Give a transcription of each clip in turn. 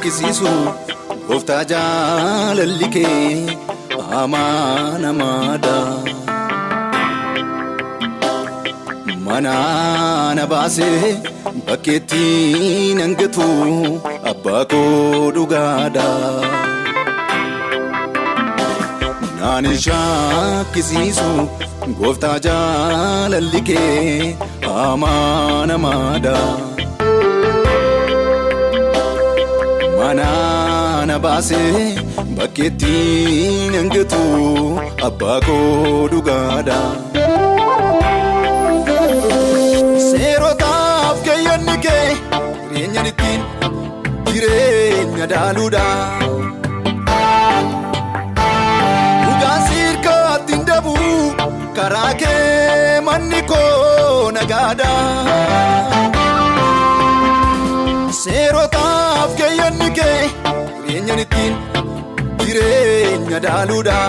kisisu Gooftaa jaalalli kee amaanamaadha. Mana na baasee bakkeetti nan gatu abbaa koo dhugaadha. Naan shakkisiisu Gooftaa jaalalli kee amaanamaadha. Mana na baasee bakkeetti nan gatu abbaa koo dhugaadha. Seerotaaf keeyyanni kee jireenyan ittiin jireenya daaluudha. Dhugaan sirkaatti hin dhabu karaa kee manni koo nagaadha. Seerotaaf keeyyanni kee jireenyan ittiin jireenya daaluudha.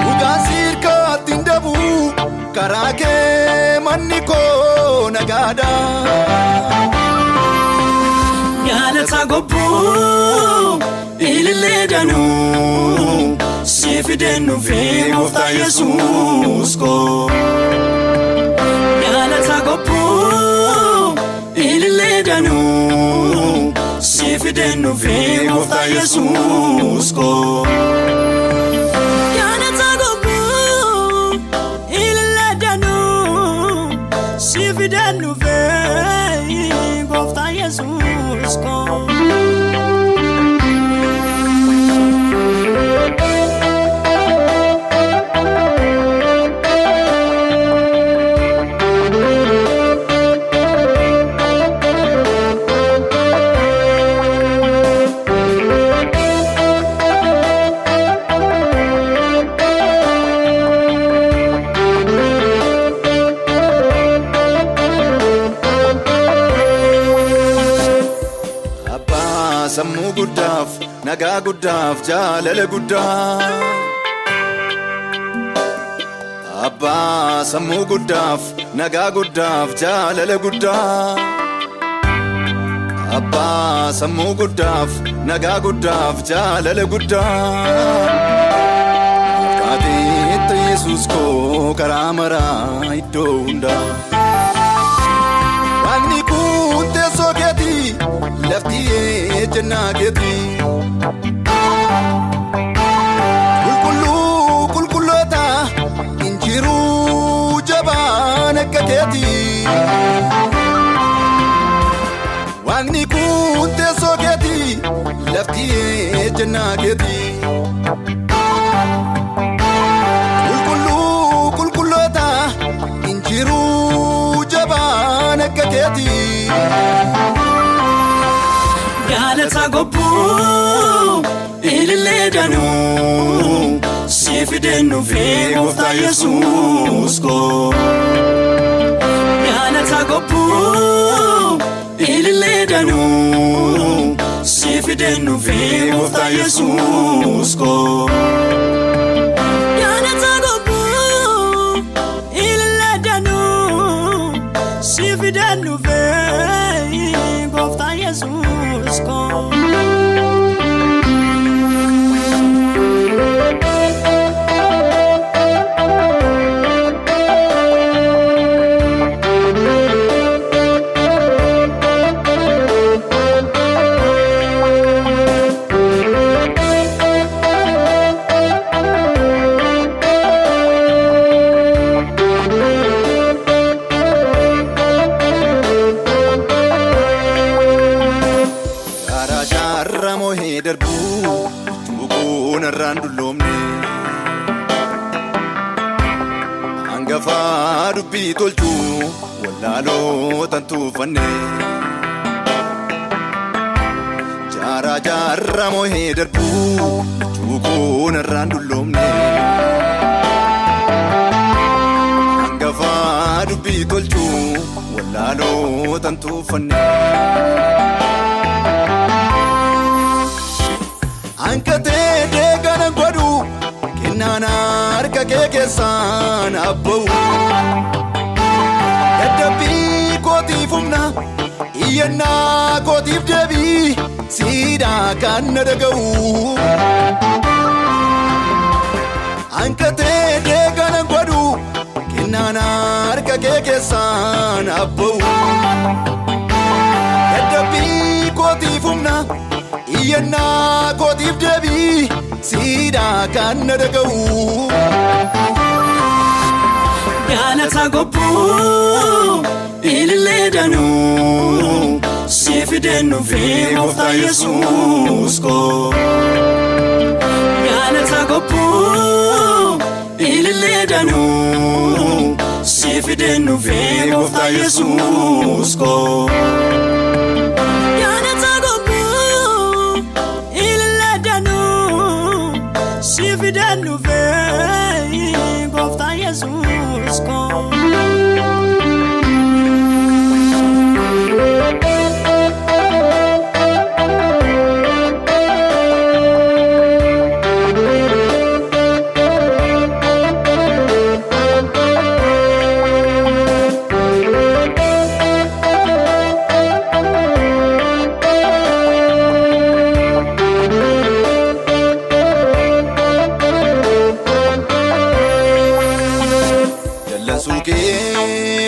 Dhugaan sirkaatti hin dhabu karaa kee manni koo nagaadha. Yaadata gobbuu ilillee danuu si fideen dhufee Gooftaa Yesuus koo. Yaadata gobbuu ilillee danuu si fideen dhufee Gooftaa Yesuus koo. Si fideen dhufee Gooftaa Yesuus koo. Sammuu guddaaf nagaa guddaaf jaalala guddaa. Abbaa sammuu guddaaf nagaa guddaaf jaalala guddaa. Abbaa sammuu guddaaf nagaa guddaaf jaalala guddaa. Kaateetta Yesuus koo karaa maraa iddoo hundaa. Waaqni kun teessoo keetii lafti ejjennaa keetii. Qulqulluu qulqulloota hin jiru jabaan akka keetii. Waaqni kun teessoo keetii lafti ejjennaa keetii. Qulqulluu qulqulloota hin jiru jabaan akka keetii. Yaadata gobbuu ilillee danuu si fideen dhufee Gooftaa Yesuus koo. Yaadata gobbuu ilillee danuu si fideen dhufee Gooftaa Yesuus koo. Yaadata gobbuu ilillee danuu si fideen dhufee Gooftaa Yesuus koo. jaarraa moohee darbuu cuuquun irraan dulloomne hangafaa dubbii tolchuu wallaalootan tuufanne jaarraa moohee darbuu cuuquun irraan dulloomne hangafaa dubbii tolchuu wallaalootan tuufanne Ankatee deegana godhu kennaan harka kee keessaan abba'u dadhabbii kootiif humna iyyannaa kootiif deebii siidaa kan na dhaga'u Ankatee deegana godhu kennaan harka kee keessaan abba'u dadhabbii kootiif humna iyyannaa kootiif deebii siidaa kan na dhaga'u Galata gobbuu ilillee danuu si fideennu fi gooftaa Yesuus koo Galata gobbuu ilillee danuu si fideennu fi gooftaa Yesuus koo Fidel nouvelle, gooftaa Yesuus koo.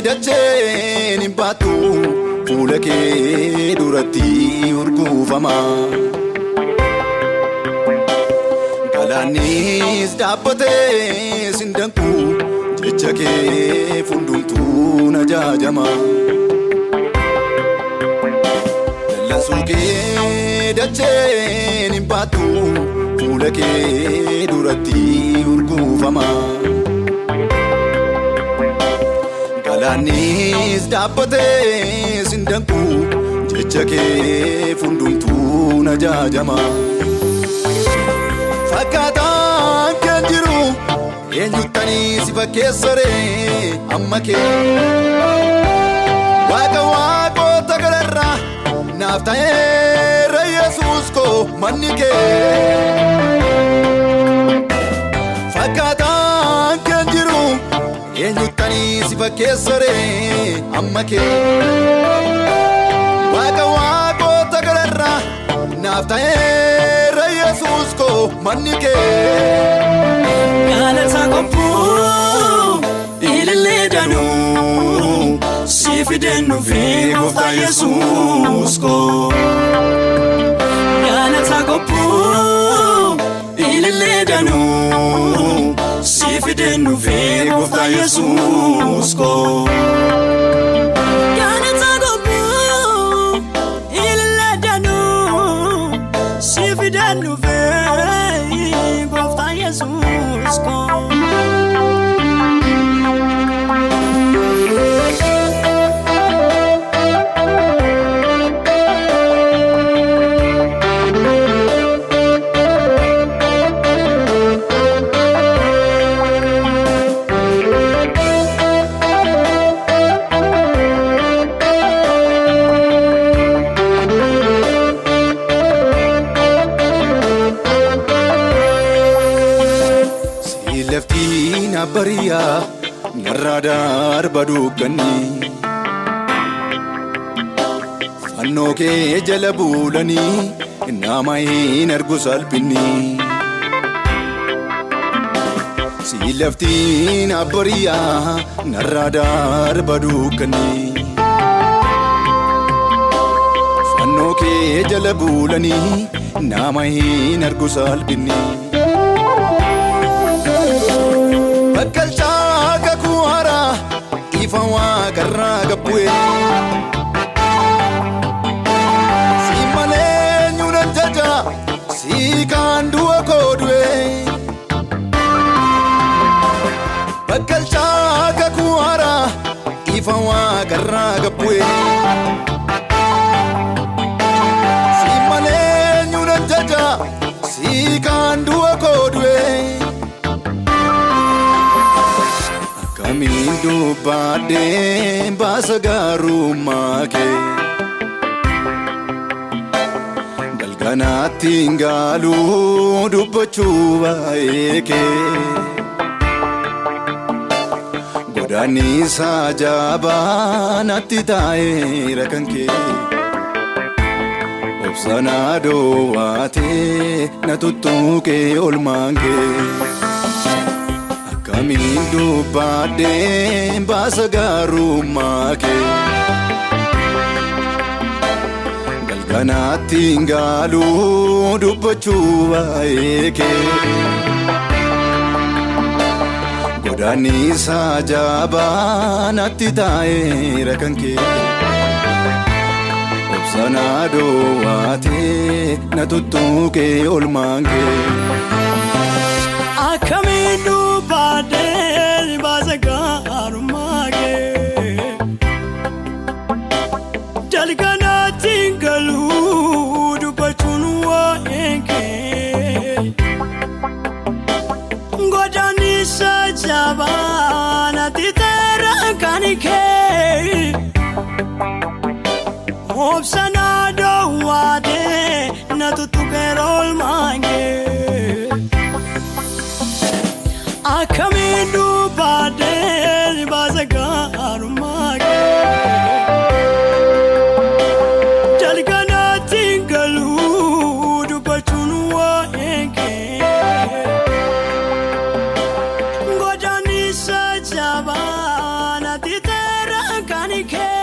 Dacheen hin baatu fuula kee duratti urguufama galaannis dhaabbatee sin danqu jecha kee hundumtuu na jaajama jallasuu kee dacheen hin baatu fuula kee duratti urguufama Galaannis dhaabbatee sin danqu jecha kee hundumtuu na jaajama fakkaataan kan jiru eenyuttanii si fakkeessaree amma kee waaqa waaqota gararraa naaf ta'eera Yesuus koo manni kee fakkaataan kan jiru eenyuttanii si fakkeessaree amma kee waaqa waaqota gararraa naaf ta'eera Yesuus koo manni kee Galata gobbuu ilillee danuu si fideennu fi gooftaa Yesuus koo Galata gobbuu ilillee danuu si fideennu fi gooftaa Yesuus koo Galata gobbuu ilillee danuu si fideennu fi gooftaa Yesuus koo bariyaa narraa darba dukkanii fannoo kee jala buulanii nama hin argu salphinni si laftiin bariyaa narraa darba dukkanii fannoo kee jala buulanii nama hin argu salphinni Bakkalchaa kakuu haaraa ifa waaqarraa gabbu'e si malee nyuuna dubbadhee baasa gaarummaa kee galganaatti hin gaalu dubbachuu baay'ee kee godaannisa jabaa natti taa'eera kan kee obsana dhoowwatee na tuttuqee olmaan kee akkamiin dubbadhee baasa gaarummaa kee galganaatti hin gaalu dubbachuu baay'ee kee godaannisa jabaa natti taa'eera kan kee obsana dhoowwatee na tuttuqee olmaan kee akkamiin dubbadhee baasa gaarummaa kee jalqanaatti hin galu dubbachuun waa'ee kee godaannisa jabaa natti taa'eera kan kee obsana dhoowwatee na tuttuqee olmaan kee akkamiin dubbadhee baasa gaarummaa kee jalqanaatti hin galu dubbachuun waa'ee kee godaannisa jabaa natti taa'eera kan kee